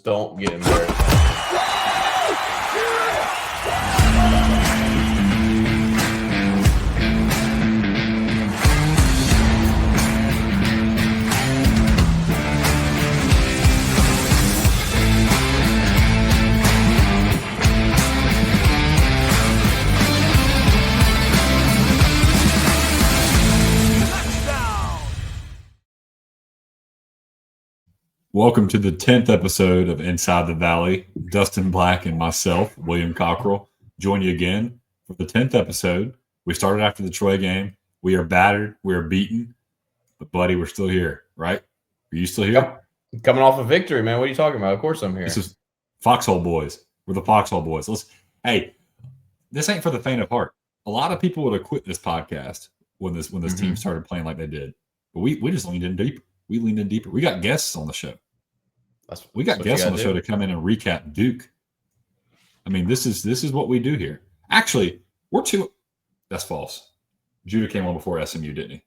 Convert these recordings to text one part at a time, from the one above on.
Just don't get embarrassed. Welcome to the 10th episode of Inside the Valley. Dustin Black and myself, William Cockrell, join you again for the 10th episode. We started after the Troy game. We are battered. We are beaten. But, buddy, we're still here, right? Are you still here? Coming off a victory, man. What are you talking about? Of course I'm here. This is Foxhole Boys. We're the Foxhole Boys. Hey, this ain't for the faint of heart. A lot of people would have quit this podcast when this team started playing like they did. But we just leaned in deeper. We leaned in deeper. We got guests on the show. We got guests on the show to come in and recap Duke. I mean, this is what we do here. Actually, we're two. That's false. Judah came on before SMU, didn't he?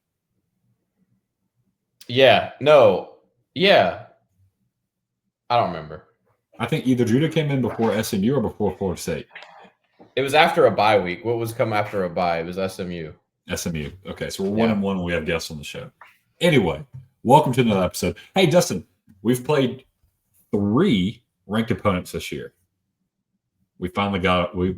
Yeah. No. Yeah. I don't remember. I think either Judah came in before SMU or before Florida State. It was after a bye week. What was come after a bye? It was SMU. SMU. Okay, so we're 1-1 when we have guests on the show. Anyway, welcome to another episode. Hey, Dustin, we've played 3 ranked opponents this year. We finally got one.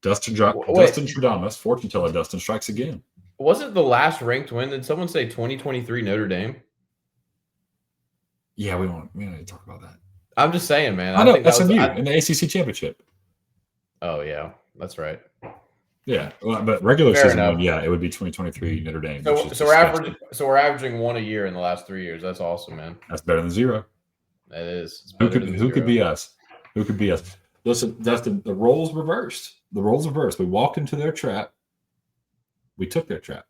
Dustin Stradamus, fortune teller Dustin, strikes again. Wasn't the last ranked win? Did someone say 2023 Notre Dame? Yeah, we don't need to talk about that. I'm just saying, man. I know SMU in the ACC championship. Oh yeah, that's right. Yeah, but regular season, it would be 2023 Notre Dame. So we're averaging 1 a year in the last 3 years. That's awesome, man. That's better than 0. That is. Who could be us? Who could be us? Listen, Dustin, the roles reversed. We walked into their trap. We took their trap.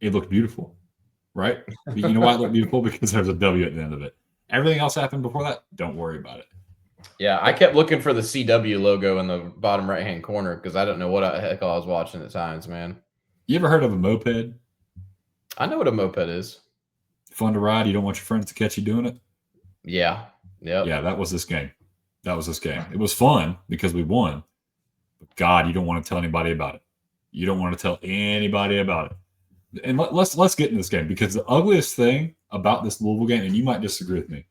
It looked beautiful, right? You know why it looked beautiful? Because there's a W at the end of it. Everything else happened before that. Don't worry about it. Yeah, I kept looking for the CW logo in the bottom right-hand corner because I don't know what the heck I was watching at times, man. You ever heard of a moped? I know what a moped is. Fun to ride. You don't want your friends to catch you doing it? Yeah. Yep. Yeah, that was this game. It was fun because we won. But God, you don't want to tell anybody about it. And let's get into this game because the ugliest thing about this Louisville game, and you might disagree with me,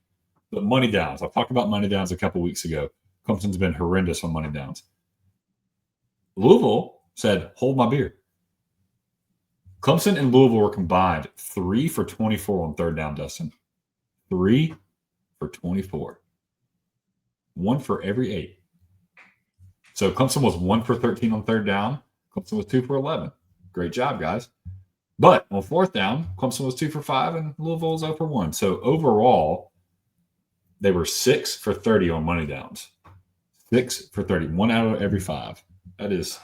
but money downs. I've talked about money downs a couple weeks ago. Clemson's been horrendous on money downs. Louisville said, hold my beer. Clemson and Louisville were combined 3 for 24 on third down, Dustin. 3 for 24. 1 for every 8. So Clemson was 1 for 13 on third down. Clemson was 2 for 11. Great job, guys. But on fourth down, Clemson was 2 for 5 and Louisville was 0 for 1. So overall, they were 6 for 30 on money downs. 6 for 30. 1 out of every 5. That's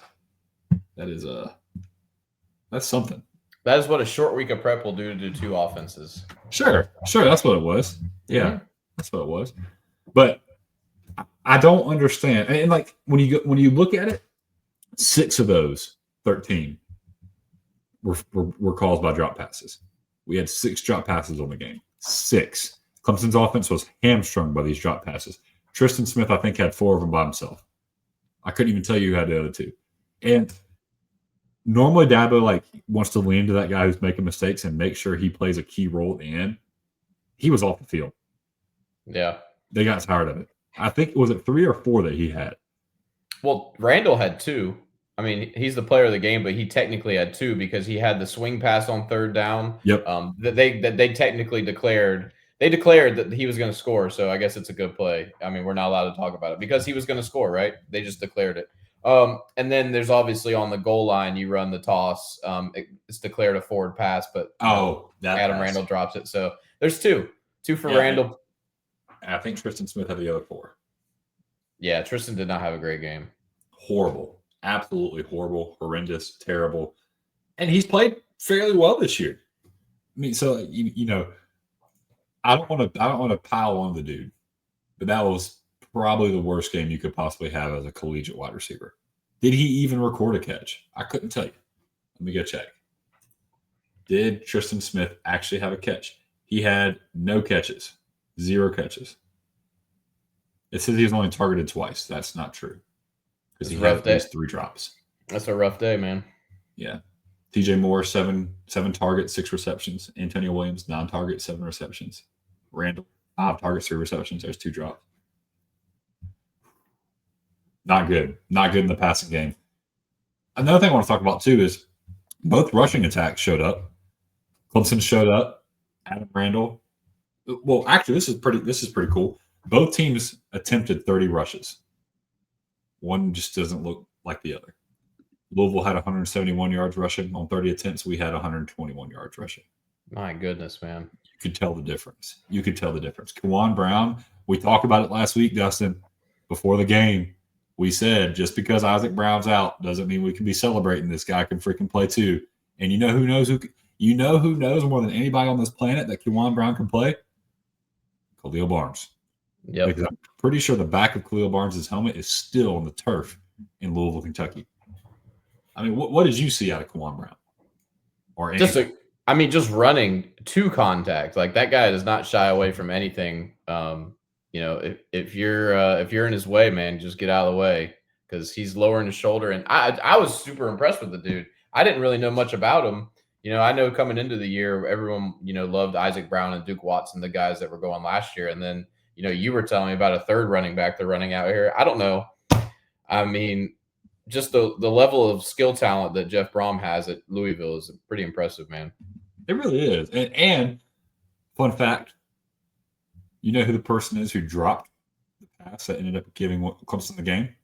something. That is what a short week of prep will do to 2 offenses. Sure. That's what it was. Yeah, That's what it was. But I don't understand. And like when you look at it, 6 of those 13 were caused by drop passes. We had 6 drop passes on the game. 6. Clemson's offense was hamstrung by these drop passes. Tristan Smith, I think, had 4 of them by himself. I couldn't even tell you who had the other 2. And normally Dabo wants to lean to that guy who's making mistakes and make sure he plays a key role at the end. He was off the field. Yeah. They got tired of it. I think, was it 3 or 4 that he had? Well, Randall had 2. I mean, he's the player of the game, but he technically had 2 because he had the swing pass on third down. Yep. That they technically declared. They declared that he was going to score, so I guess it's a good play. I mean, we're not allowed to talk about it because he was going to score, right? They just declared it. And then there's obviously on the goal line, you run the toss. It's declared a forward pass, but Adam Randall drops it. So there's 2 for Randall. I think Tristan Smith had the other 4. Yeah, Tristan did not have a great game. Horrible. Absolutely horrible, horrendous, terrible. And he's played fairly well this year. I mean, so you know, I don't want to pile on the dude, but that was probably the worst game you could possibly have as a collegiate wide receiver. Did he even record a catch? I couldn't tell you. Let me go check. Did Tristan Smith actually have a catch? He had no catches, 0 catches. It says he was only targeted twice. That's not true because he had at least 3 drops. That's a rough day, man. Yeah. TJ Moore, 7 targets, 6 receptions. Antonio Williams, 9 targets, 7 receptions. Randall, 5 targets, 3 receptions. There's 2 drops. Not good. Not good in the passing game. Another thing I want to talk about too is both rushing attacks showed up. Clemson showed up. Adam Randall. Well, actually, this is pretty cool. Both teams attempted 30 rushes. One just doesn't look like the other. Louisville had 171 yards rushing on 30 attempts. We had 121 yards rushing. My goodness, man. You could tell the difference. Keyjuan Brown, we talked about it last week, Dustin, before the game. We said just because Isaac Brown's out doesn't mean we can be celebrating. This guy can freaking play too. And you know who knows more than anybody on this planet that Keyjuan Brown can play? Khalil Barnes. Yeah. Because I'm pretty sure the back of Khalil Barnes' helmet is still on the turf in Louisville, Kentucky. I mean, what did you see out of Keyjuan Brown? Or just running to contact. Like, that guy does not shy away from anything. If you're in his way, man, just get out of the way because he's lowering his shoulder. And I was super impressed with the dude. I didn't really know much about him. I know coming into the year, everyone, loved Isaac Brown and Duke Watson, the guys that were going last year. And then, you were telling me about a third running back they're running out here. I don't know. I mean, just the level of skill talent that Jeff Brom has at Louisville is pretty impressive, man. It really is. And fun fact, you know who the person is who dropped the pass that ended up giving Clemson the game?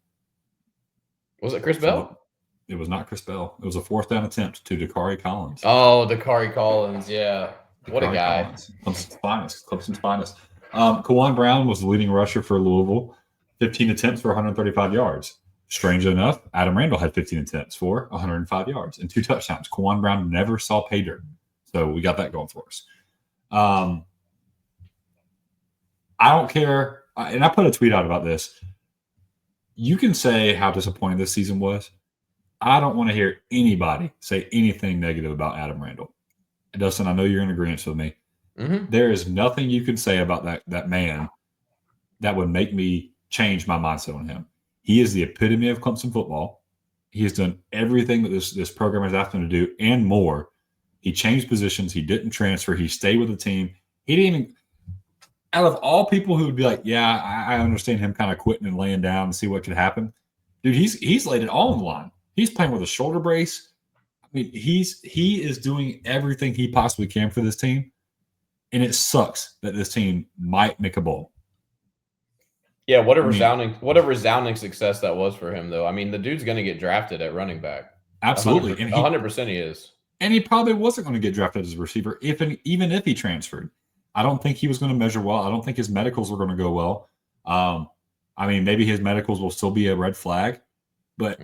Was it Chris Bell? It was not Chris Bell. It was a 4th down attempt to Dakari Collins. Oh, Dakari Collins, yeah. What a guy. Collins. Clemson's finest. Keyjuan Brown was the leading rusher for Louisville, 15 attempts for 135 yards. Strangely enough, Adam Randall had 15 attempts for 105 yards and 2 touchdowns. Keyjuan Brown never saw pay dirt. So we got that going for us. I don't care. And I put a tweet out about this. You can say how disappointing this season was. I don't want to hear anybody say anything negative about Adam Randall. And Dustin, I know you're in agreement with me. Mm-hmm. There is nothing you can say about that man that would make me change my mindset on him. He is the epitome of Clemson football. He has done everything that this program has asked him to do and more. He changed positions. He didn't transfer. He stayed with the team. He didn't even – out of all people who would be like, yeah, I understand him kind of quitting and laying down and see what could happen. Dude, he's laid it all on the line. He's playing with a shoulder brace. I mean, he is doing everything he possibly can for this team, and it sucks that this team might make a bowl. Yeah, what a resounding success that was for him, though. I mean, the dude's going to get drafted at running back. Absolutely. 100% he is. And he probably wasn't going to get drafted as a receiver even if he transferred. I don't think he was going to measure well. I don't think his medicals were going to go well. I mean, maybe his medicals will still be a red flag, but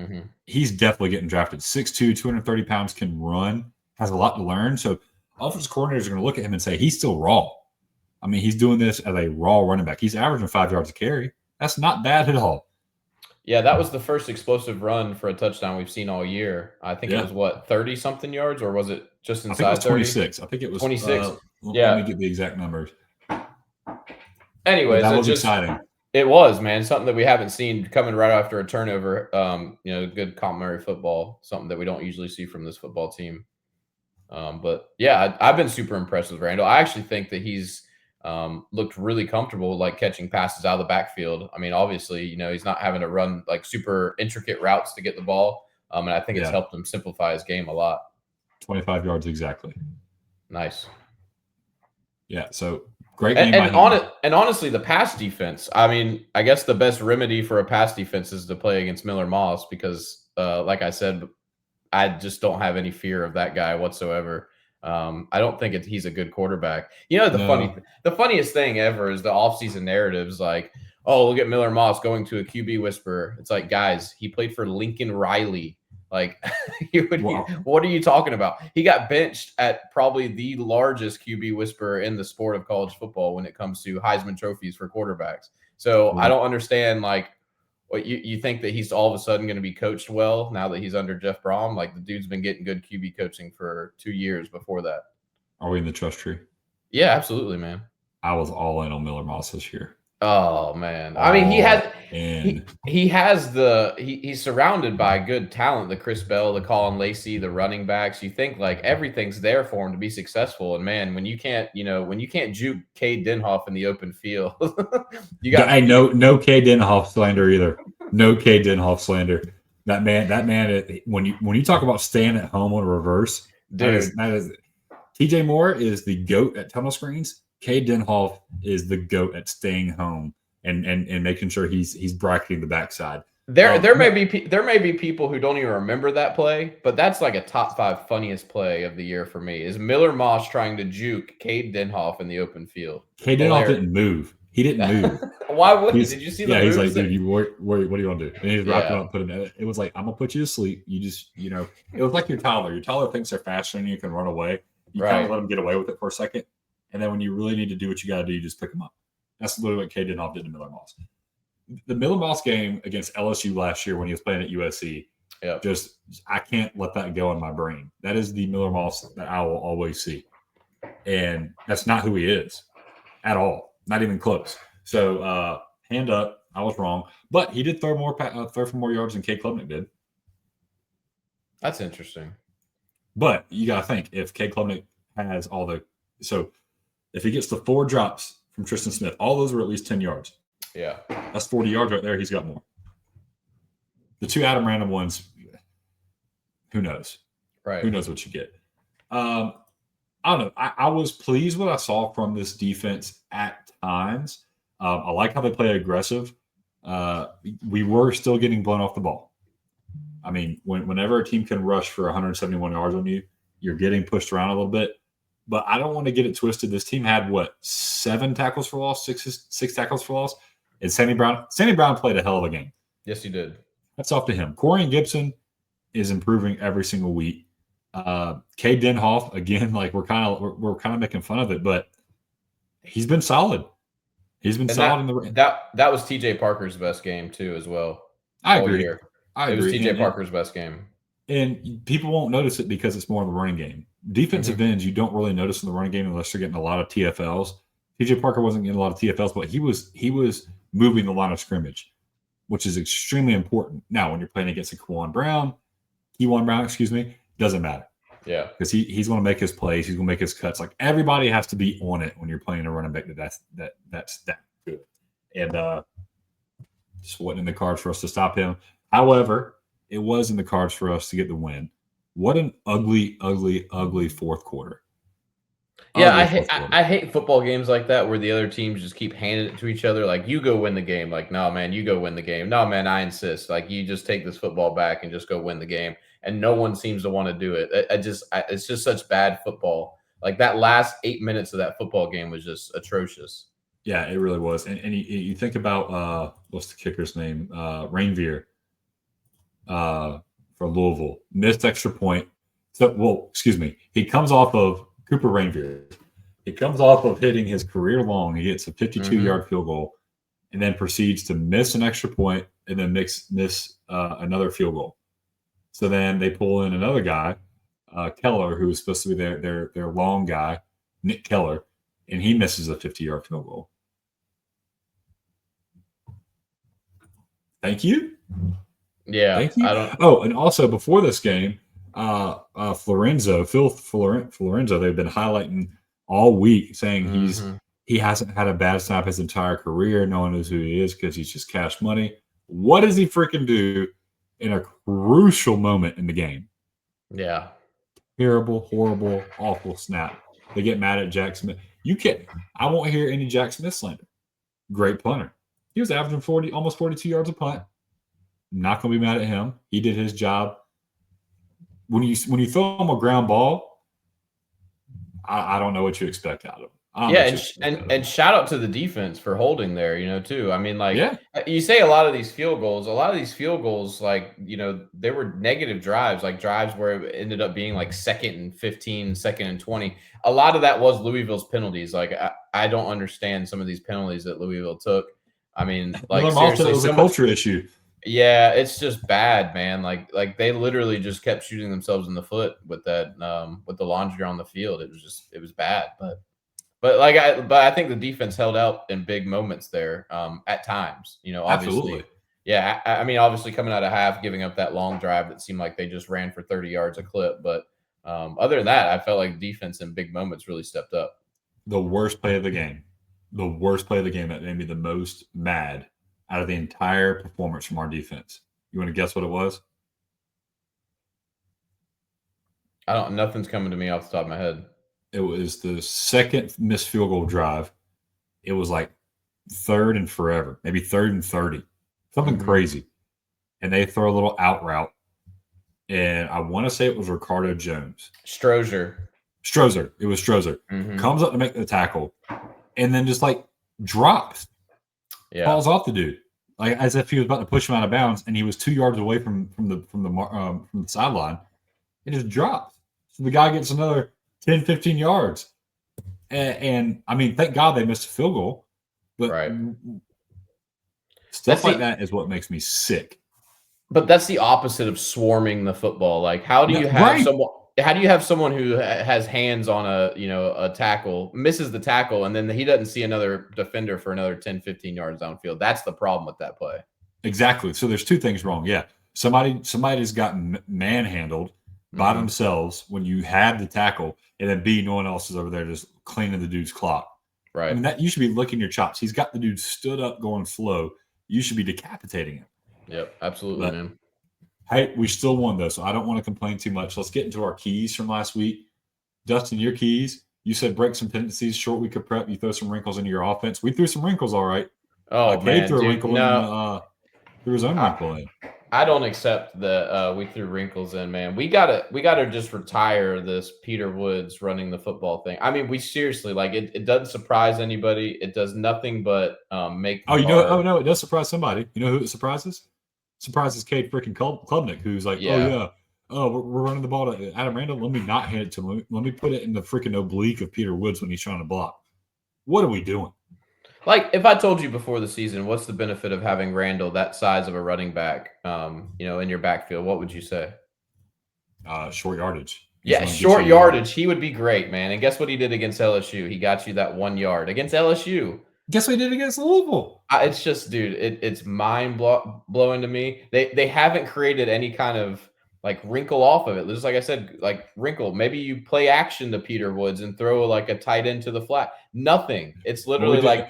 he's definitely getting drafted. 6'2", 230 pounds, can run, has a lot to learn. So offensive coordinators are going to look at him and say, he's still raw. I mean, he's doing this as a raw running back. He's averaging 5 yards a carry. That's not bad at all. Yeah, that was the first explosive run for a touchdown we've seen all year. I think it was, 30-something yards, or was it just inside 30? I think it was 26. I think it was 26. Let me get the exact numbers. Anyways, that was exciting. It was, man, something that we haven't seen coming right after a turnover. Good complementary football, something that we don't usually see from this football team. But yeah, I've been super impressed with Randall. I actually think that he's looked really comfortable, like catching passes out of the backfield. I mean, obviously, he's not having to run like super intricate routes to get the ball. And I think it's helped him simplify his game a lot. 25 yards exactly. Nice. Yeah. So great game. And honestly, the pass defense, I mean, I guess the best remedy for a pass defense is to play against Miller Moss because, like I said, I just don't have any fear of that guy whatsoever. I don't think he's a good quarterback. The funniest thing ever is the offseason narratives like, oh, look at Miller Moss going to a QB whisperer. It's like, guys, he played for Lincoln Riley. Like, what are you talking about? He got benched at probably the largest QB whisperer in the sport of college football when it comes to Heisman trophies for quarterbacks. So I don't understand, like, what you think that he's all of a sudden going to be coached well now that he's under Jeff Brom? Like, the dude's been getting good QB coaching for 2 years before that. Are we in the trust tree? Yeah, absolutely, man. I was all in on Miller Moss this year. Oh man. I mean, he's surrounded by good talent, the Chris Bell, the Colin Lacey, the running backs. You think like everything's there for him to be successful. And man, when you can't juke Cade Denhoff in the open field, you got no Cade Denhoff slander either. No Cade Denhoff slander. That man, when you talk about staying at home on a reverse, dude. that is TJ Moore is the GOAT at tunnel screens. Cade Denhoff is the GOAT at staying home and making sure he's bracketing the backside. There may be people who don't even remember that play, but that's like a top 5 funniest play of the year for me. Is Miller Moss trying to juke Cade Denhoff in the open field? Cade Denhoff didn't move. He didn't move. Why would he? Did you see the moves? He's like, dude, what do you want to do? And he's wrapping up, putting it. It was like, I'm gonna put you to sleep. You just, it was like your toddler. Your toddler thinks they're faster than you can run away. You kind of let them get away with it for a second, and then when you really need to do what you got to do, you just pick them up. That's literally what Cade Denhoff did to Miller Moss. The Miller Moss game against LSU last year when he was playing at USC, I can't let that go in my brain. That is the Miller Moss that I will always see, and that's not who he is at all. Not even close. So hand up, I was wrong, but he did throw for more yards than Cade Klubnik did. That's interesting. But you got to think, if Cade Klubnik has if he gets the 4 drops from Tristan Smith, all those were at least 10 yards. Yeah. That's 40 yards right there. He's got more. The 2 Adam Random ones, who knows? Right. Who knows what you get? I don't know. I was pleased with what I saw from this defense at times. I like how they play aggressive. We were still getting blown off the ball. I mean, whenever a team can rush for 171 yards on you, you're getting pushed around a little bit. But I don't want to get it twisted. This team had, 7 tackles for loss, six tackles for loss? And Sammy Brown played a hell of a game. Yes, he did. That's off to him. Corian Gibson is improving every single week. Cade Denhoff, again, like we're kind of making fun of it, but he's been solid. He's been solid in the that was TJ Parker's best game too, as well. I agree. It was TJ Parker's best game. And people won't notice it because it's more of a running game. Defensive ends, you don't really notice in the running game unless they're getting a lot of TFLs. TJ Parker wasn't getting a lot of TFLs, but he was moving the line of scrimmage, which is extremely important. Now, when you're playing against a Keyjuan Brown, doesn't matter. Yeah. Because he's going to make his plays. He's going to make his cuts. Like, everybody has to be on it when you're playing a running back that's that good. And just wasn't in the cards for us to stop him. However, it was in the cards for us to get the win. What an ugly, ugly, ugly fourth quarter. Yeah, I hate football games like that where the other teams just keep handing it to each other. Like, you go win the game. Like, no, man, you go win the game. No, man, I insist. Like, you just take this football back and just go win the game. And no one seems to want to do it. It's just such bad football. Like, that last 8 minutes of that football game was just atrocious. Yeah, it really was. And you think about what's the kicker's name? Rainveer for Louisville. Missed extra point. He comes off of Cooper Rainveer. He comes off of hitting his career long. He hits a 52-yard field goal and then proceeds to miss an extra point and then miss another field goal. So then they pull in another guy, Keller, who was supposed to be their long guy, Nick Keller, and he misses a 50-yard field goal. Thank you. Yeah. Thank you. And also before this game, Phil Florenzo, they've been highlighting all week, saying he hasn't had a bad snap his entire career. No one knows who he is because he's just cash money. What does he freaking do in a crucial moment in the game? Yeah. Terrible, horrible, awful snap. They get mad at Jack Smith. I won't hear any Jack Smith slander. Great punter. He was averaging almost 42 yards a punt. Not going to be mad at him. He did his job. When you throw him a ground ball, I don't know what you expect out of him. And shout out to the defense for holding there, too. I mean, you say a lot of these field goals, they were negative drives, like drives where it ended up being like 2nd and 15, 2nd and 20. A lot of that was Louisville's penalties. Like, I don't understand some of these penalties that Louisville took. I mean, like, seriously, it was a culture issue. Yeah, it's just bad, man. Like they literally just kept shooting themselves in the foot with that with the laundry on the field. It was bad, but But I think the defense held out in big moments there at times. Obviously. Absolutely. Yeah, I mean, obviously coming out of half, giving up that long drive that seemed like they just ran for 30 yards a clip. But other than that, I felt like defense in big moments really stepped up. The worst play of the game that made me the most mad out of the entire performance from our defense. You want to guess what it was? Nothing's coming to me off the top of my head. It was the second missed field goal drive. It was like 3rd and forever, maybe 3rd and 30, something crazy. And they throw a little out route. And I want to say it was Ricardo Jones. Strozer. It was Strozer. Comes up to make the tackle and then just like drops. Yeah. Falls off the dude. Like as if he was about to push him out of bounds, and he was 2 yards away from the sideline. It just drops. So the guy gets another 10, 15 yards. And I mean, thank God they missed a field goal. But stuff like that is what makes me sick. But that's the opposite of swarming the football. Like, how do you have someone? How do you have someone who has hands on a tackle, misses the tackle, and then he doesn't see another defender for another 10, 15 yards downfield? That's the problem with that play. Exactly. So there's two things wrong. Yeah, somebody's gotten manhandled by themselves when you had the tackle, and then B, no one else is over there just cleaning the dude's clock. Right. I mean, that you should be licking your chops. He's got the dude stood up going slow. You should be decapitating him. Yep, absolutely, man. Hey, we still won, though, so I don't want to complain too much. Let's get into our keys from last week. Dustin, your keys. You said break some tendencies, short week of prep. You throw some wrinkles into your offense. We threw some wrinkles, all right. Oh, man. Threw a wrinkle in. Threw his own wrinkle in. I don't accept that we threw wrinkles in, man. We gotta just retire this Peter Woods running the football thing. I mean, we seriously, like, it doesn't surprise anybody. It does nothing but make. Oh, no, it does surprise somebody. You know who it surprises? Surprises Cade freaking Klubnik, who's like, we're running the ball to Adam Randall. Let me not hand it to him. Let me put it in the freaking oblique of Peter Woods when he's trying to block. What are we doing? Like, if I told you before the season, what's the benefit of having Randall that size of a running back, in your backfield? What would you say? Short yardage. Yeah, short yardage. He would be great, man. And guess what he did against LSU? He got you that 1 yard against LSU. Guess what he did against Louisville? It's just, dude, it's mind blowing to me. They haven't created any kind of like wrinkle off of it. Just like I said, like wrinkle. Maybe you play action to Peter Woods and throw like a tight end to the flat. Nothing. It's literally like.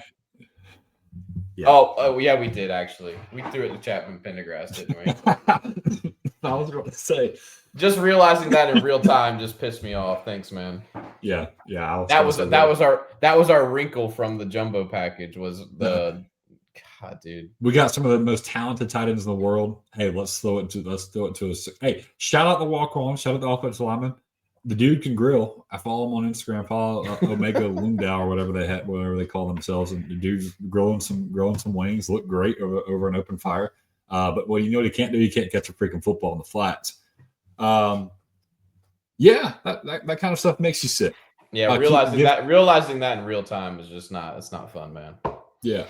Yeah. Oh, yeah, we did actually. We threw it to Chapman Pendergrass, didn't we? I was going to say. Just realizing that in real time just pissed me off. Thanks, man. Yeah. That was our wrinkle from the jumbo package. Was the God, dude. We got some of the most talented tight ends in the world. Hey, let's throw it to us. Hey, shout out the walk-on. Shout out the offensive lineman. The dude can grill. I follow him on Instagram. Follow Omega Lundau or whatever they call themselves. And the dude's grilling some wings. Look great over an open fire. But what you know what he can't do? He can't catch a freaking football in the flats. That kind of stuff makes you sick. Yeah, realizing that in real time is just not. It's not fun, man. Yeah.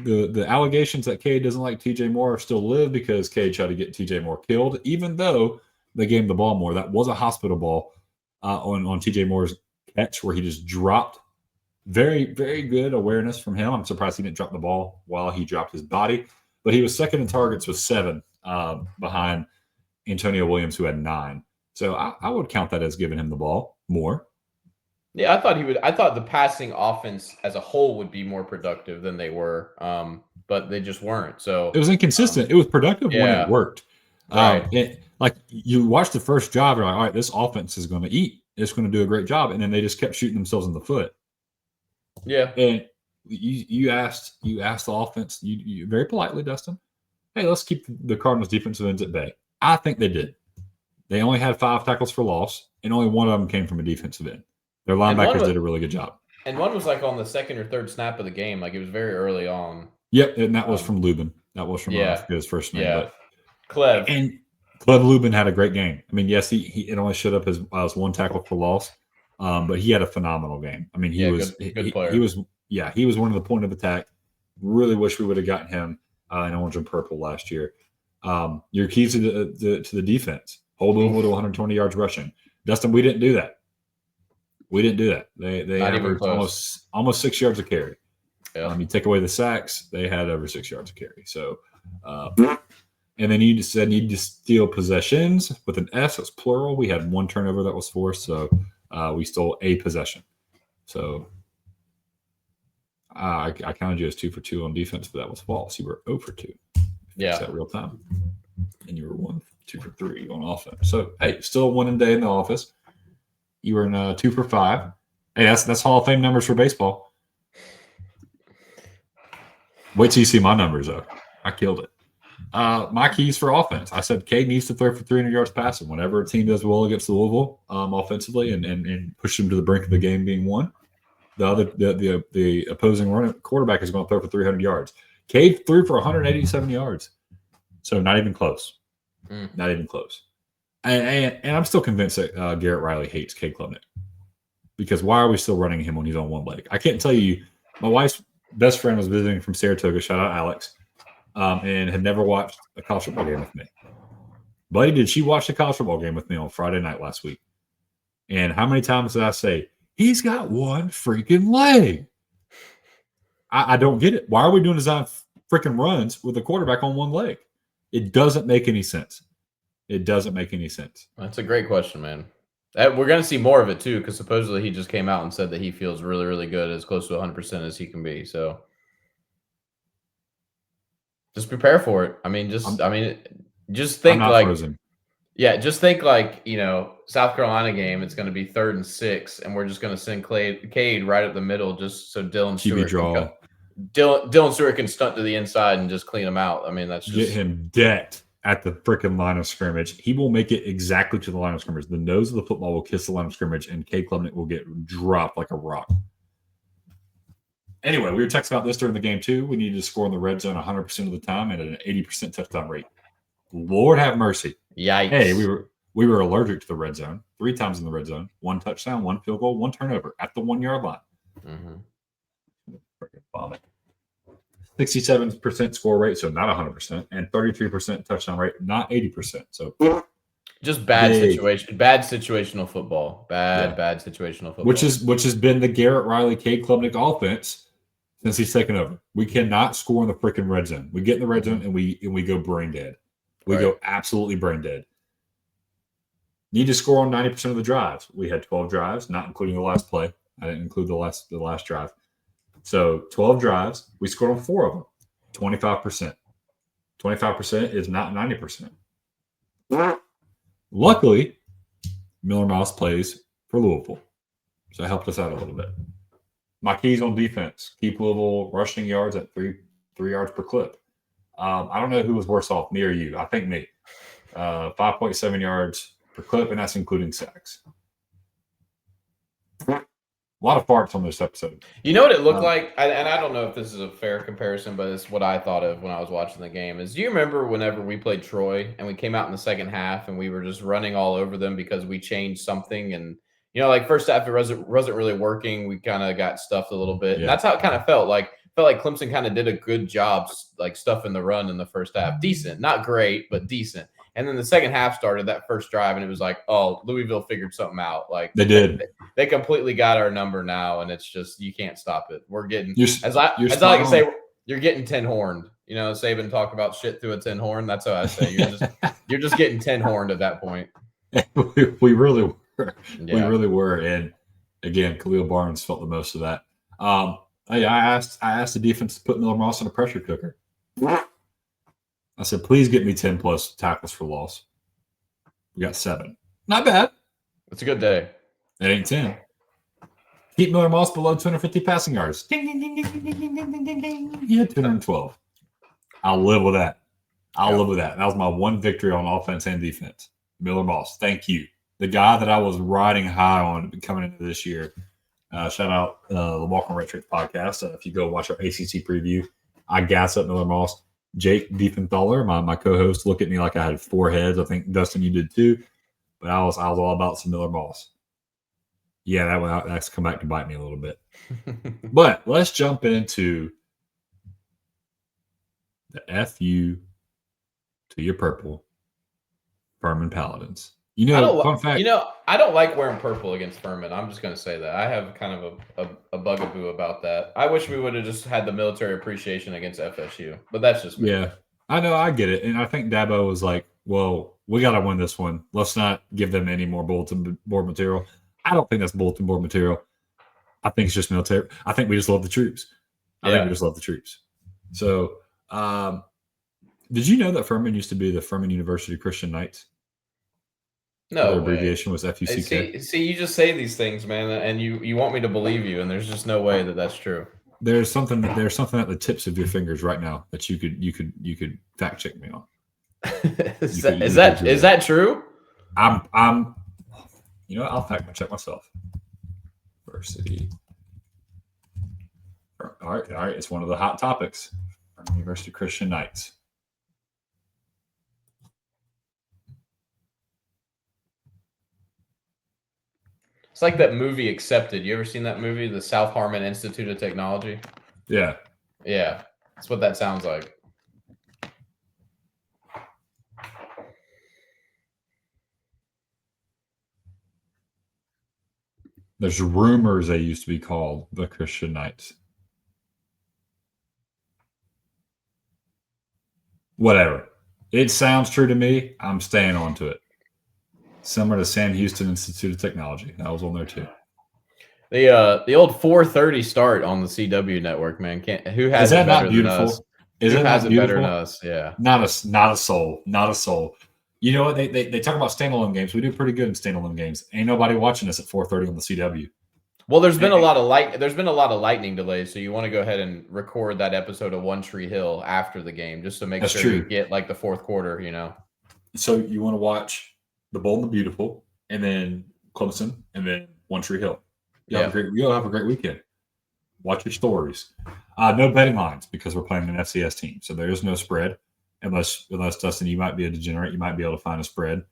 The allegations that Cade doesn't like TJ Moore still live because Cade tried to get TJ Moore killed, even though they gave him the ball more. That was a hospital ball on TJ Moore's catch where he just dropped. Very, very good awareness from him. I'm surprised he didn't drop the ball while he dropped his body. But he was second in targets with 7 behind Antonio Williams, who had 9. So I would count that as giving him the ball more. Yeah, I thought the passing offense as a whole would be more productive than they were, but they just weren't. So it was inconsistent. It was productive when it worked. Right. Like you watch the first drive, you're like, all right, this offense is going to eat. It's going to do a great job, and then they just kept shooting themselves in the foot. Yeah. And you asked the offense, you very politely, Dustin, hey, let's keep the Cardinals defensive ends at bay. I think they did. They only had 5 tackles for loss, and only one of them came from a defensive end. Their linebackers did a really good job. And one was like on the second or third snap of the game. Like it was very early on. Yep, and that was from Lubin. That was from his first name. Yeah, Clev. And Clev Lubin had a great game. I mean, yes, it only showed up as 1 tackle for loss, but he had a phenomenal game. I mean, he was good player. He was one of the point of attack. Really wish we would have gotten him in orange and purple last year. Your keys to the defense: hold Louisville to 120 yards rushing. Dustin, we didn't do that. We didn't do that. They Not even averaged close. almost 6 yards a carry. Yeah. You take away the sacks, they had over 6 yards a carry. So, and then you just said you need to steal possessions with an S. It's plural. We had one turnover that was forced, so we stole a possession. So I counted you as 2 for 2 on defense, but that was false. You were 0 for 2. Yeah, that real time, and you were 2 for 3 on offense. So hey, still a winning day in the office. You were in 2 for 5. Hey, that's Hall of Fame numbers for baseball. Wait till you see my numbers though. I killed it. My keys for offense. I said Cade needs to throw for 300 yards passing. Whenever a team does well against Louisville offensively and push them to the brink of the game being won, the opposing quarterback is going to throw for 300 yards. Cade threw for 187 yards. So not even close. Not even close. And I'm still convinced that Garrett Riley hates Cade Klubnik. Because why are we still running him when he's on one leg? I can't tell you. My wife's best friend was visiting from Saratoga. Shout out Alex. And had never watched a college football game with me. Buddy, did she watch the college football game with me on Friday night last week? And how many times did I say, he's got one freaking leg? I don't get it. Why are we doing design freaking runs with a quarterback on one leg? It doesn't make any sense. It doesn't make any sense. That's a great question, man. We're going to see more of it, too, because supposedly he just came out and said that he feels really, really good, as close to 100% as he can be. So just prepare for it. I mean, just think like frozen. Yeah, just think like, South Carolina game, it's going to be 3rd and 6, and we're just going to send Cade right up the middle just so Dylan Stewart can stunt to the inside and just clean him out. I mean, that's just... Get him decked at the freaking line of scrimmage. He will make it exactly to the line of scrimmage. The nose of the football will kiss the line of scrimmage, and Cade Klubnik will get dropped like a rock. Anyway, we were texting about this during the game, too. We needed to score in the red zone 100% of the time and at an 80% touchdown rate. Lord have mercy. Yikes. Hey, we were allergic to the red zone. 3 times in the red zone. 1 touchdown, 1 field goal, 1 turnover at the 1-yard line. Freaking vomit. 67% score rate, so not 100%, and 33% touchdown rate, not 80%. So just bad situational football. Bad situational football. Which has been the Garrett Riley, Cade Klubnik offense since he's taken over. We cannot score in the freaking red zone. We get in the red zone and we go brain dead. We go absolutely brain dead. Need to score on 90% of the drives. We had 12 drives, not including the last play. I didn't include the last drive. So 12 drives. We scored on 4 of them. 25%. 25% is not 90%. Luckily, Miller Mouse plays for Louisville. So it helped us out a little bit. My keys on defense. Keep Louisville rushing yards at 3 yards per clip. I don't know who was worse off, me or you. I think me. 5.7 yards per clip, and that's including sacks. A lot of farts on this episode. You know what it looked like? And I don't know if this is a fair comparison, but it's what I thought of when I was watching the game. Do you remember whenever we played Troy and we came out in the second half and we were just running all over them because we changed something? And, first half, it wasn't really working. We kind of got stuffed a little bit. Yeah. And that's how it kind of felt like. Felt like Clemson kind of did a good job, like stuffing the run in the first half. Decent, not great, but decent. And then the second half started, that first drive, and it was like, oh, Louisville figured something out. Like they did. They completely got our number now, and it's just you can't stop it. We're getting as I can say, you're getting 10 horned. Saban talked about shit through a 10 horn. That's how I say you're just getting 10 horned at that point. We really were. Yeah. We really were. And again, Khalil Barnes felt the most of that. I asked the defense to put Miller Moss in a pressure cooker. I said, please get me 10 plus tackles for loss. We got 7. Not bad. It's a good day. It ain't 10. Keep Miller Moss below 250 passing yards. Ding, ding, ding, ding, ding, ding, ding, ding, ding. He had 212. I'll live with that. I'll live with that. That was my one victory on offense and defense. Miller Moss, thank you. The guy that I was riding high on coming into this year. Shout out the Walk on Red Shirts podcast. If you go watch our ACC preview, I gas up Miller Moss. Jake Diefenthaler, my co-host, looked at me like I had 4 heads. I think Dustin, you did too. But I was all about some Miller Moss. Yeah, that's come back to bite me a little bit. But let's jump into the FU to your purple Furman Paladins. Fun fact. I don't like wearing purple against Furman. I'm just going to say that. I have kind of a bugaboo about that. I wish we would have just had the military appreciation against FSU, but that's just me. Yeah, I know. I get it. And I think Dabo was like, well, we got to win this one. Let's not give them any more bulletin board material. I don't think that's bulletin board material. I think it's just military. I think we just love the troops. I think we just love the troops. So, did you know that Furman used to be the Furman University Christian Knights? No, their abbreviation was FUCK. See, you just say these things, man, and you want me to believe you, and there's just no way that that's true. There's something at the tips of your fingers right now that you could fact check me on. Is that true? I'm I'll fact check myself. University. All right. It's one of the hot topics. University Christian Knights. It's like that movie Accepted. You ever seen that movie, the South Harmon Institute of Technology? Yeah. Yeah. That's what that sounds like. There's rumors they used to be called the Christian Knights. Whatever. It sounds true to me. I'm staying on to it. Similar to Sam Houston Institute of Technology. That was on there too. The old 4:30 start on the CW network, man. Who has it better than us? Who has it better than us? Yeah. Not a soul. Not a soul. You know what? They talk about standalone games. We do pretty good in standalone games. Ain't nobody watching us at 4:30 on the CW. Well, there's been a lot of lightning delays, so you want to go ahead and record that episode of One Tree Hill after the game, just to make sure you get like the fourth quarter. So you want to watch The Bold and the Beautiful, and then Clemson, and then One Tree Hill. You'll have a great weekend. Watch your stories. No betting lines because we're playing an FCS team, so there is no spread. Unless Dustin, you might be a degenerate, you might be able to find a spread.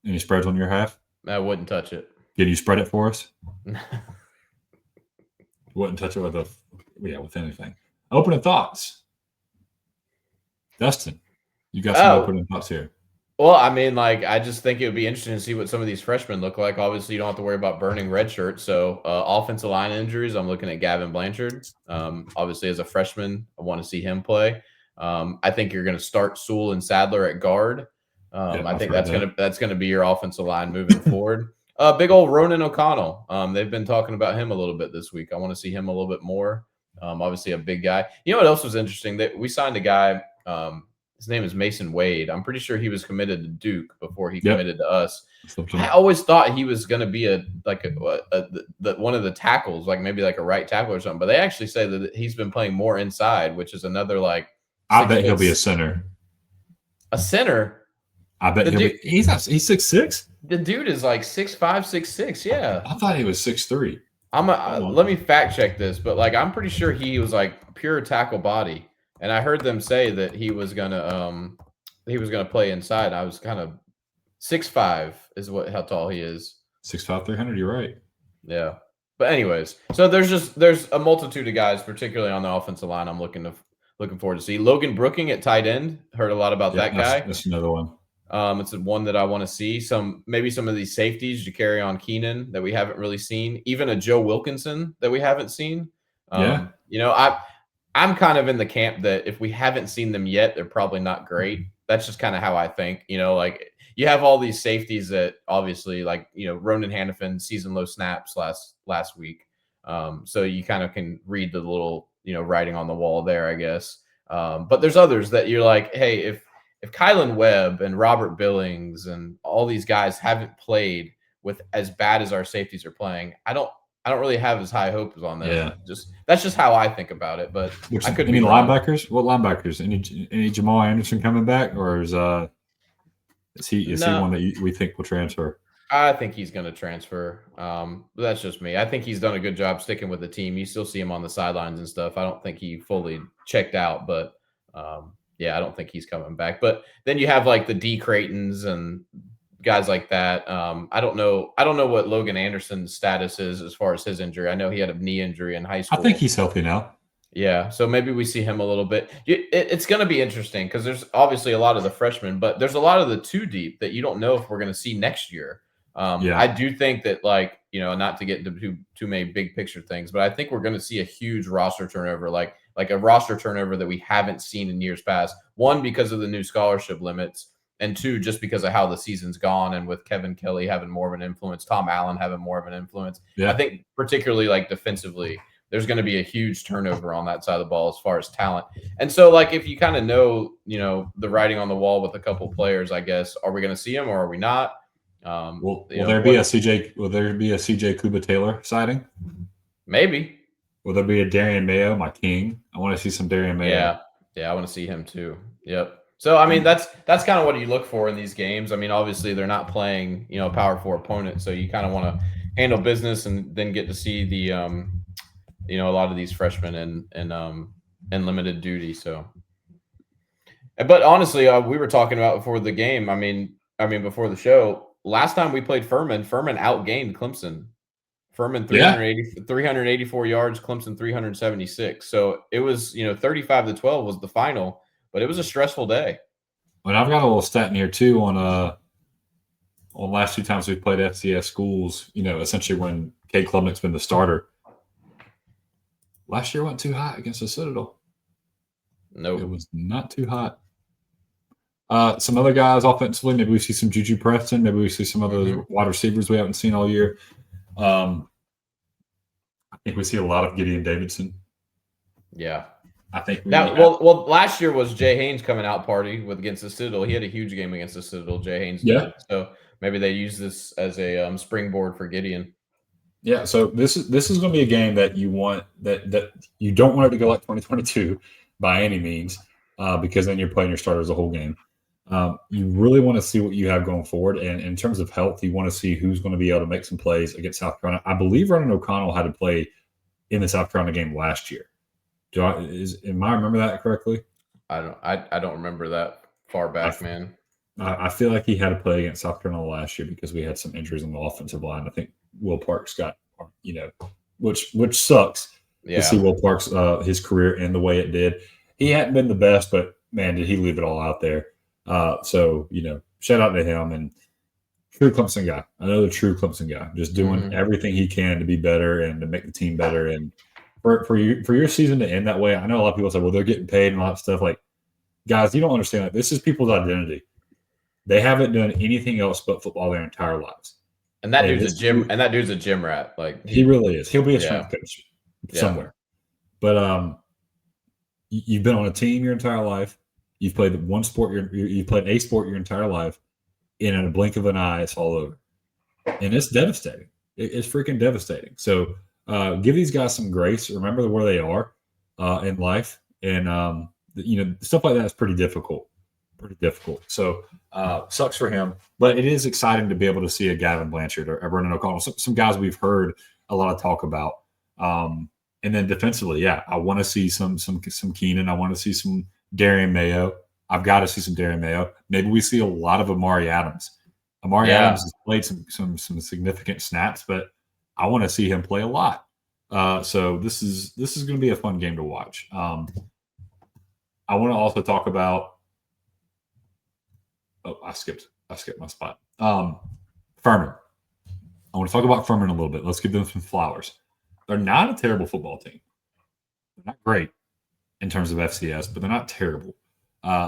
Any spreads on your half? I wouldn't touch it. Can you spread it for us? Wouldn't touch it with anything. Opening thoughts, Dustin. You got some opening thoughts here. Well, I mean, I just think it would be interesting to see what some of these freshmen look like. Obviously, you don't have to worry about burning red shirts. So, offensive line injuries, I'm looking at Gavin Blanchard. Obviously, as a freshman, I want to see him play. I think you're going to start Sewell and Sadler at guard. I think that's gonna be your offensive line moving forward. Big old Ronan O'Connell. They've been talking about him a little bit this week. I want to see him a little bit more. Obviously, a big guy. You know what else was interesting? That we signed a guy. His name is Mason Wade. I'm pretty sure he was committed to Duke before he committed to us. I always thought he was going to be one of the tackles, like maybe like a right tackle or something. But they actually say that he's been playing more inside, which is another like. I bet he'll be a center. A center. I bet he's 6'6". The dude is like 6'5", 6'6". Yeah. I thought he was 6'3". Let me fact check this, but I'm pretty sure he was like pure tackle body. And I heard them say that he was gonna play inside. I was kind of 6'5" is how tall he is. 6'5", 300. You're right. Yeah. But anyways, so there's a multitude of guys, particularly on the offensive line. I'm looking forward to see Logan Brooking at tight end. Heard a lot about that guy. That's another one. It's one that I want to see. Maybe some of these safeties, Jakarion Keenan, that we haven't really seen. Even a Joe Wilkinson that we haven't seen. I'm kind of in the camp that if we haven't seen them yet, they're probably not great. That's just kind of how I think. You have all these safeties that obviously, Ronan Hannafin season low snaps last week. So you kind of can read the little, writing on the wall there, I guess. But there's others that you're like, hey, if Kylan Webb and Robert Billings and all these guys haven't played with as bad as our safeties are playing, I don't really have as high hopes on them. Yeah. That's just how I think about it. But I could be wrong. Linebackers? What linebackers? Any Jamal Anderson coming back, or is he one that we think will transfer? I think he's going to transfer. But that's just me. I think he's done a good job sticking with the team. You still see him on the sidelines and stuff. I don't think he fully checked out, but I don't think he's coming back. But then you have like the D Craytons and guys like that. I don't know what Logan Anderson's status is as far as his injury. I know he had a knee injury in high school. I think he's healthy now. Yeah, so maybe we see him a little bit. It's going to be interesting because there's obviously a lot of the freshmen, but there's a lot of the two deep that you don't know if we're going to see next year. I Yeah. do think that, like, not to get into too many big picture things, but I think we're going to see a huge roster turnover, like a roster turnover that we haven't seen in years past. One, because of the new scholarship limits, and two, just because of how the season's gone, and with Kevin Kelly having more of an influence, Tom Allen having more of an influence. I Yeah. think particularly like defensively, there's going to be a huge turnover on that side of the ball as far as talent. And so, like, if you kind of know, the writing on the wall with a couple players, I guess, are we going to see them or are we not? Will there be a CJ Kuba Taylor sighting? Maybe. Will there be a Darian Mayo, my king? I want to see some Darian Mayo. Yeah, I want to see him too. Yep. So I mean, that's kind of what you look for in these games. I mean, obviously they're not playing, a power four opponent, so you kind of want to handle business and then get to see the a lot of these freshmen in limited duty. So, but honestly, we were talking about before the game. Before the show, last time we played Furman outgained Clemson. Furman 384 yards, Clemson 376. So it was, 35-12 was the final, but it was a stressful day. And I've got a little stat in here too on last two times we've played FCS schools, essentially when Cade Klubnik's been the starter. Last year went too hot against the Citadel. No, it was not too hot. Some other guys offensively, maybe we see some Juju Preston, maybe we see some other wide receivers we haven't seen all year. I think we see a lot of Gideon Davidson. Yeah. I think well, last year was Jay Haynes coming out party against the Citadel. He had a huge game against the Citadel, Jay Haynes did. So maybe they use this as a springboard for Gideon. Yeah, so this is going to be a game that you want that you don't want it to go like 2022 by any means, because then you're playing your starters the whole game. You really want to see what you have going forward, and in terms of health, you want to see who's going to be able to make some plays against South Carolina. I believe Randall O'Connell had to play in the South Carolina game last year. Am I remember that correctly? I don't remember that far back, man. I feel like he had to play against South Carolina last year because we had some injuries on the offensive line. I think Will Parks got, which sucks to see Will Parks his career end the way it did. He hadn't been the best, but man, did he leave it all out there. So shout out to him, and true Clemson guy. Another true Clemson guy, just doing everything he can to be better and to make the team better. And for your season to end that way, I know a lot of people say, well, they're getting paid and all that stuff. Like, guys, you don't understand that. This is people's identity. They haven't done anything else but football their entire lives. And that dude's a gym rat. Like, he really is. He'll be a strength coach somewhere. But you've been on a team your entire life. You've played one sport. You've played a sport your entire life. In a blink of an eye, it's all over, and it's devastating. It's freaking devastating. So give these guys some grace. Remember where they are in life, and stuff like that is pretty difficult. So sucks for him, but it is exciting to be able to see a Gavin Blanchard or a Brendan O'Connell, some guys we've heard a lot of talk about. And then defensively, I want to see some Keenan. I want to see some Darian Mayo. I've got to see some Darian Mayo. Maybe we see a lot of Amari Adams. Adams has played some significant snaps, but I want to see him play a lot. So this is going to be a fun game to watch. I want to also talk about. Oh, I skipped my spot. Furman. I want to talk about Furman a little bit. Let's give them some flowers. They're not a terrible football team. They're not great in terms of FCS, but they're not terrible.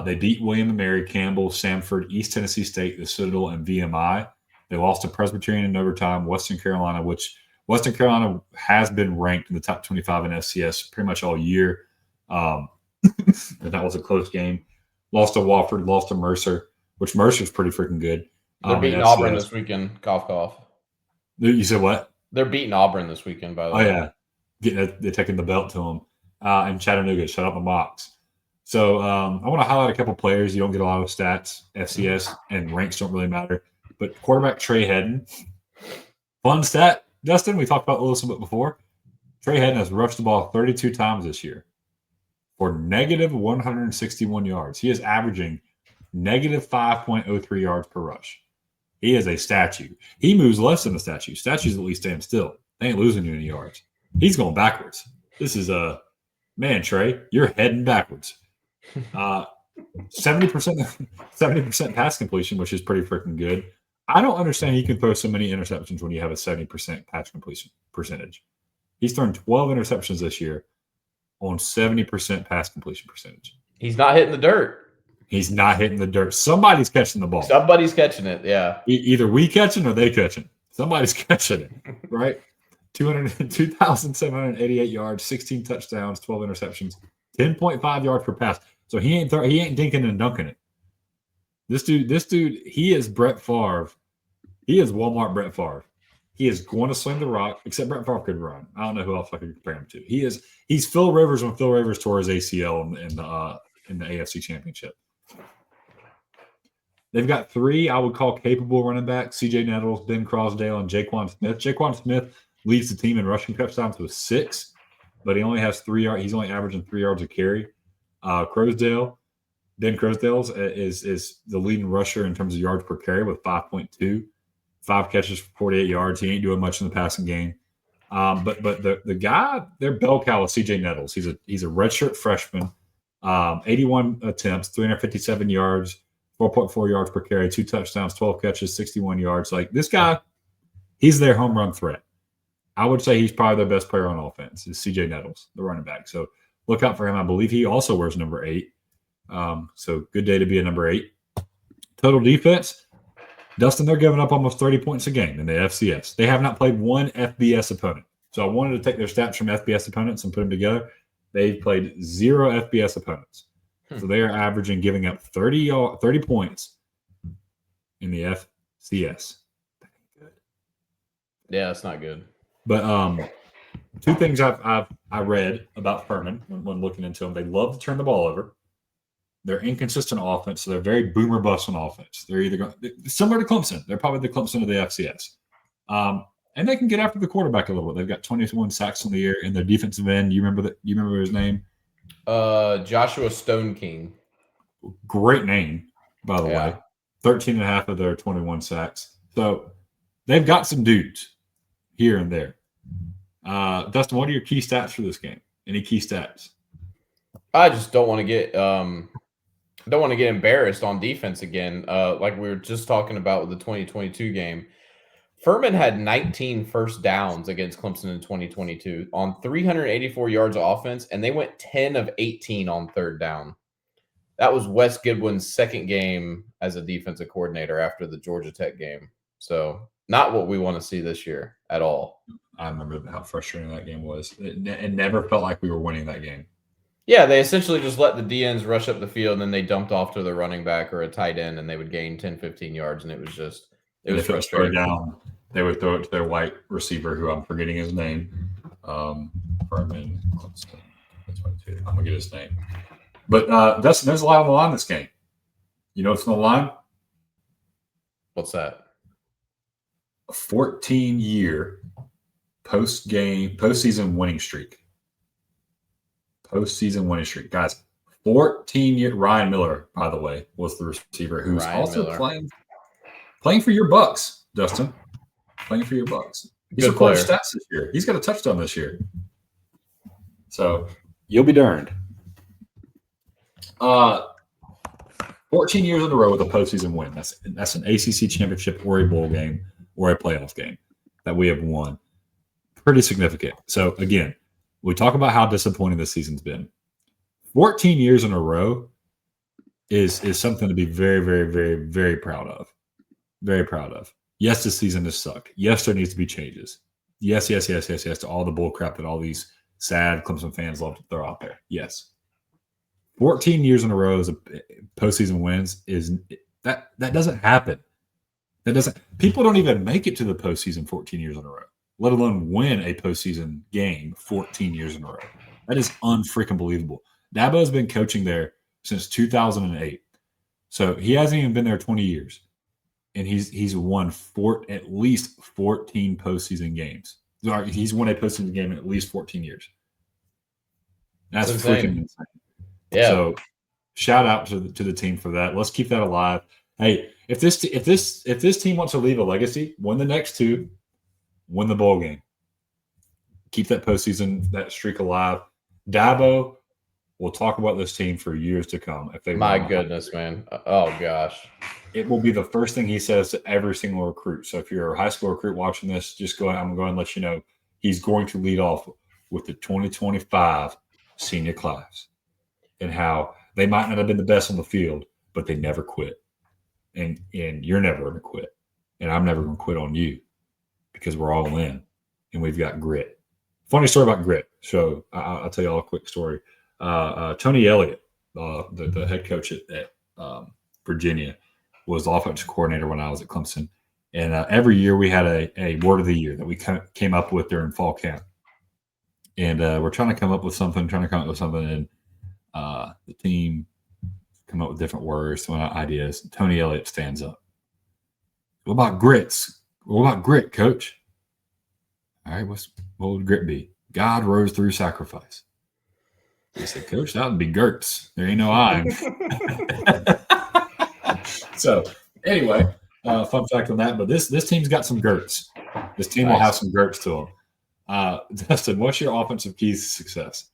They beat William and Mary, Campbell, Samford, East Tennessee State, the Citadel, and VMI. They lost to Presbyterian in overtime, Western Carolina, which Western Carolina has been ranked in the top 25 in FCS pretty much all year. And that was a close game. Lost to Wofford, lost to Mercer, which Mercer's pretty freaking good. They're beating Auburn this weekend. Cough, cough. You said what? They're beating Auburn this weekend, by the way. Oh, yeah. They're taking the belt to them. And Chattanooga, shut up the box. So I want to highlight a couple players. You don't get a lot of stats, FCS, and ranks don't really matter. But quarterback Trey Hedden, fun stat, Dustin, we talked about a little bit before. Trey Hedden has rushed the ball 32 times this year for negative 161 yards. He is averaging negative 5.03 yards per rush. He is a statue. He moves less than a statue. Statues at least stand still. They ain't losing you any yards. He's going backwards. This is Man, Trey, you're heading backwards. 70% pass completion, which is pretty freaking good. I don't understand he can throw so many interceptions when you have a 70% pass completion percentage. He's thrown 12 interceptions this year on 70% pass completion percentage. He's not hitting the dirt. He's not hitting the dirt. Somebody's catching the ball. Somebody's catching it, yeah. Either we catching or they catching. Somebody's catching it, right? 2,788 yards, 16 touchdowns, 12 interceptions, 10.5 yards per pass. So he ain't dinking and dunking it. This dude, he is Brett Favre. He is Walmart Brett Favre. He is going to sling the rock, except Brett Favre could run. I don't know who else I could compare him to. He's Phil Rivers when Phil Rivers tore his ACL in the AFC Championship. They've got 3 I would call capable running backs: C.J. Nettles, Ben Crosdale, and Jaquan Smith. Jaquan Smith leads the team in rushing touchdowns with 6, but he only has 3 yards. He's only averaging 3 yards a carry. Ben Crosdale is the leading rusher in terms of yards per carry with 5.2, 5 catches for 48 yards. He ain't doing much in the passing game. But the guy, their bell cow is C.J. Nettles. He's a redshirt freshman, 81 attempts, 357 yards, 4.4 yards per carry, 2 touchdowns, 12 catches, 61 yards. Like, this guy, he's their home run threat. I would say he's probably their best player on offense is C.J. Nettles, the running back. So look out for him. I believe he also wears number 8. So good day to be a number 8. Total defense, Dustin, they're giving up almost 30 points a game in the FCS. They have not played one FBS opponent. So I wanted to take their stats from FBS opponents and put them together. They've played 0 FBS opponents. So they are averaging giving up 30 points in the FCS. Yeah, that's not good. But 2 things I read about Furman when looking into them: they love to turn the ball over. They're inconsistent offense, so they're very boomer bust on offense. They're either similar to Clemson. They're probably the Clemson of the FCS, and they can get after the quarterback a little bit. They've got 21 sacks on the year in their defensive end. You remember his name? Joshua Stone King. Great name, by the way. 13 and a half of their 21 sacks. So they've got some dudes here and there. Dustin, what are your key stats for this game? Any key stats? I just don't want to get embarrassed on defense again. Like we were just talking about with the 2022 game. Furman had 19 first downs against Clemson in 2022 on 384 yards of offense, and they went 10 of 18 on third down. That was Wes Goodwin's second game as a defensive coordinator after the Georgia Tech game. So not what we want to see this year at all. I remember how frustrating that game was. It never felt like we were winning that game. Yeah, they essentially just let the DNs rush up the field, and then they dumped off to the running back or a tight end, and they would gain 10, 15 yards, and it was frustrating. Down, they would throw it to their white receiver, who I'm forgetting his name. Furman. I'm going to get his name. But Dustin, there's a lot on the line this game. You know what's on the line? What's that? A 14-year postseason winning streak. Postseason winning streak. Guys, 14-year. Ryan Miller, by the way, was the receiver who's playing for your Bucks, Dustin. Playing for your Bucks. He's recorded stats this year. He's got a touchdown this year. So you'll be darned. 14 years in a row with a postseason win. That's an ACC championship or a bowl game or a playoff game that we have won. Pretty significant. So again, we talk about how disappointing this season's been. 14 years in a row is something to be very, very, very, very proud of. Very proud of. Yes, this season has sucked. Yes, there needs to be changes. Yes to all the bull crap that all these sad Clemson fans love to throw out there. Yes. 14 years in a row as a postseason wins that doesn't happen. People don't even make it to the postseason 14 years in a row, let alone win a postseason game 14 years in a row. That is unfreaking believable. Dabo has been coaching there since 2008. So he hasn't even been there 20 years. And he's won at least 14 postseason games. He's won a postseason game in at least 14 years. That's freaking insane. Yeah. So shout out to the team for that. Let's keep that alive. Hey, if this team wants to leave a legacy, win the next 2, win the bowl game, keep that postseason, that streak alive. Dabo will talk about this team for years to come. If they My goodness, man. Oh, gosh. It will be the first thing he says to every single recruit. So if you're a high school recruit watching this, I'm going to let you know he's going to lead off with the 2025 senior class and how they might not have been the best on the field, but they never quit. And you're never going to quit. And I'm never going to quit on you because we're all in and we've got grit. Funny story about grit. So I'll tell you all a quick story. Tony Elliott, the head coach at Virginia, was the offensive coordinator when I was at Clemson. And every year we had a word of the year that we came up with during fall camp. And we're trying to come up with something, and the team come up with different words, ideas. Tony Elliott stands up. What about grits? What about grit, coach? All right, what would grit be? God rose through sacrifice. He said, Coach, that would be Gertz. There ain't no I. So, anyway, fun fact on that. But this team's got some Gertz. This team will have some Gertz to them. Dustin, what's your offensive keys to success?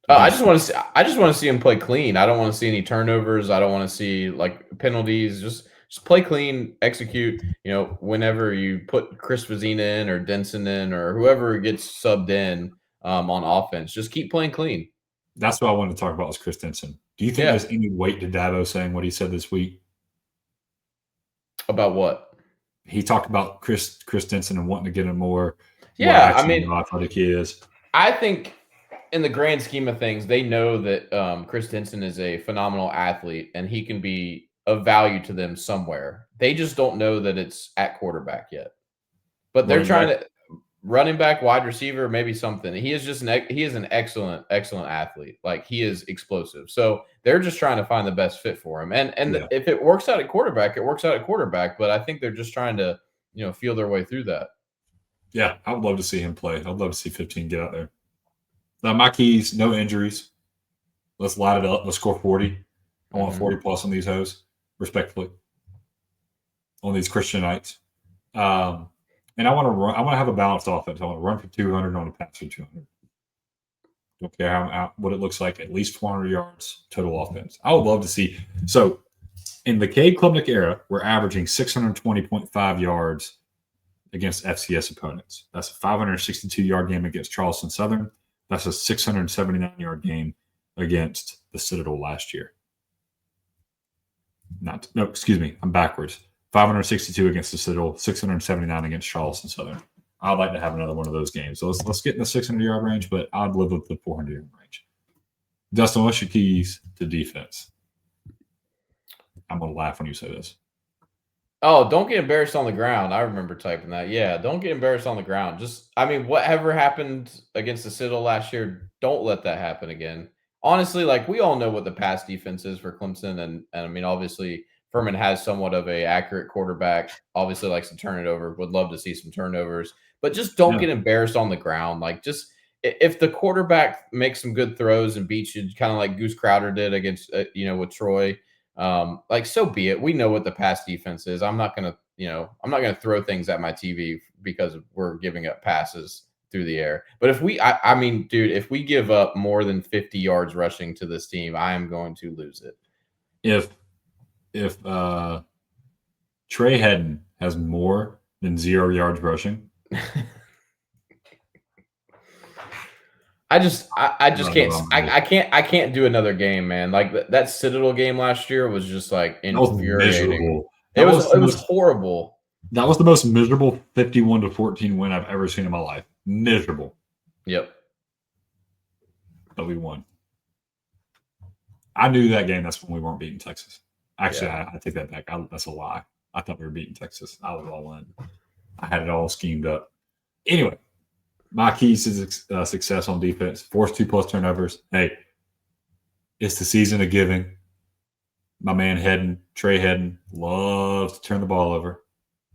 I just want to see him play clean. I don't want to see any turnovers. I don't want to see like penalties. Just play clean, execute. You know, whenever you put Chris Vazina in or Denson in or whoever gets subbed in on offense, just keep playing clean. That's what I wanted to talk about was Chris Denson. Do you think there's any weight to Dabo saying what he said this week? About what? He talked about Chris Denson and wanting to get him more. Yeah, I mean, how athletic he is. I think in the grand scheme of things, they know that Chris Denson is a phenomenal athlete and he can be of value to them somewhere. They just don't know that it's at quarterback yet. But they're trying to running back, wide receiver, maybe something. He is just he is an excellent athlete. Like he is explosive. So they're just trying to find the best fit for him. And if it works out at quarterback, it works out at quarterback. But I think they're just trying to, feel their way through that. Yeah, I would love to see him play. I'd love to see 15 get out there. Now, my keys, no injuries. Let's light it up. Let's score 40. I want 40 plus on these hoes, respectfully, on these Christianites. And I want to have a balanced offense. I want to run for 200 and I want to pass for 200. Don't care what it looks like. At least 400 yards total offense. I would love to see. So, in the Cade Klubnik era, we're averaging 620.5 yards against FCS opponents. That's a 562-yard game against Charleston Southern. That's a 679-yard game against the Citadel last year. I'm backwards. 562 against the Citadel, 679 against Charleston Southern. I'd like to have another one of those games. So let's get in the 600-yard range, but I'd live with the 400-yard range. Dustin, what's your keys to defense? I'm going to laugh when you say this. Oh, don't get embarrassed on the ground. I remember typing that. Yeah, don't get embarrassed on the ground. Whatever happened against the Citadel last year, don't let that happen again. Honestly, like we all know what the pass defense is for Clemson, and I mean, obviously Furman has somewhat of a accurate quarterback. Obviously, likes to turn it over. Would love to see some turnovers, but just don't get embarrassed on the ground. Like, just if the quarterback makes some good throws and beats you, kind of like Goose Crowder did against with Troy. So be it. We know what the pass defense is. I'm not gonna throw things at my TV because we're giving up passes through the air. But if we give up more than 50 yards rushing to this team, I am going to lose it. If Trey Hedden has more than 0 yards rushing, I can't do another game, man. Like that Citadel game last year was just like infuriating. It was horrible. That was the most miserable 51-14 win I've ever seen in my life. Miserable. Yep. But we won. I knew that game. That's when we weren't beating Texas. Actually, I take that back. That's a lie. I thought we were beating Texas. I was all in. I had it all schemed up. Anyway, my keys to success on defense: force 2+ turnovers. Hey, it's the season of giving. My man Trey Hedden, loves to turn the ball over.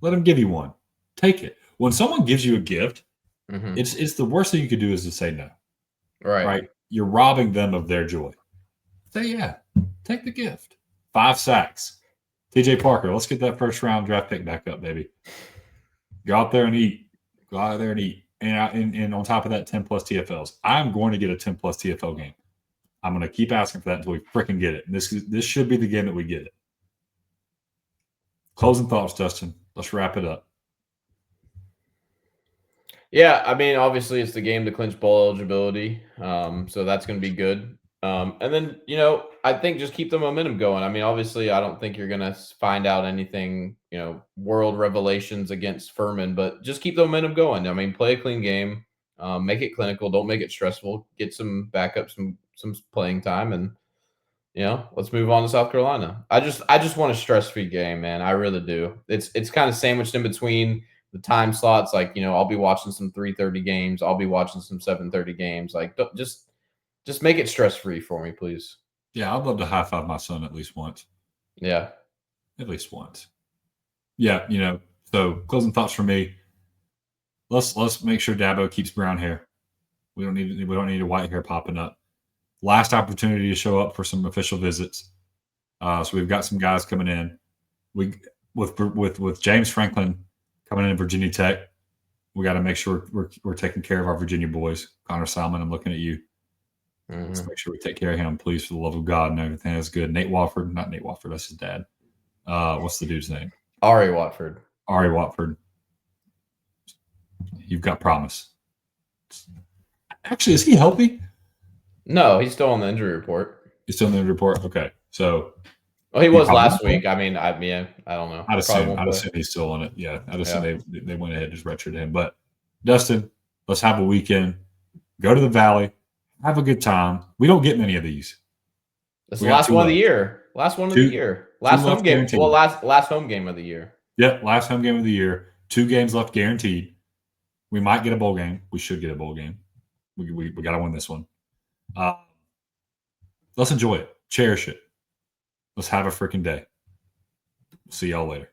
Let him give you one. Take it. When someone gives you a gift, it's the worst thing you could do is to say no. Right? You're robbing them of their joy. Say yeah. Take the gift. 5 sacks. TJ Parker, let's get that first round draft pick back up, baby. Go out there and eat. and on top of that, 10 plus TFLs. I'm going to get a 10 plus TFL game. I'm going to keep asking for that until we freaking get it. And this should be the game that we get it. Closing thoughts, Dustin. Let's wrap it up. Yeah, I mean, obviously it's the game to clinch bowl eligibility, so that's going to be good. And then, I think just keep the momentum going. I mean, obviously, I don't think you're going to find out anything, world revelations against Furman, but just keep the momentum going. I mean, play a clean game, make it clinical, don't make it stressful, get some backup, some playing time, and let's move on to South Carolina. I just want a stress-free game, man. I really do. It's kind of sandwiched in between the time slots. Like, I'll be watching some 3:30 games. I'll be watching some 7:30 games. Like, just make it stress-free for me, please. Yeah, I'd love to high five my son at least once. Yeah. At least once. Yeah, so closing thoughts for me. Let's make sure Dabo keeps brown hair. We don't need a white hair popping up. Last opportunity to show up for some official visits. So we've got some guys coming in. With James Franklin coming in Virginia Tech, we got to make sure we're taking care of our Virginia boys. Connor Salmon, I'm looking at you. Mm-hmm. Let's make sure we take care of him, please, for the love of God, and everything is good. Not Nate Wofford, that's his dad. What's the dude's name? Ari Watford. You've got promise. Actually, is he healthy? No, he's still on the injury report. He's still on the injury report? Okay. So he was last week. I mean, I don't know. I'd assume he's still on it. Yeah. I'd assume they went ahead and just redshirted him. But Dustin, let's have a weekend. Go to the Valley. Have a good time. We don't get many of these. It's the last one of the year. Last one of the year. Last home game. Guaranteed. Well, last home game of the year. Yep, last home game of the year. 2 games left guaranteed. We might get a bowl game. We should get a bowl game. We got to win this one. Let's enjoy it. Cherish it. Let's have a freaking day. See y'all later.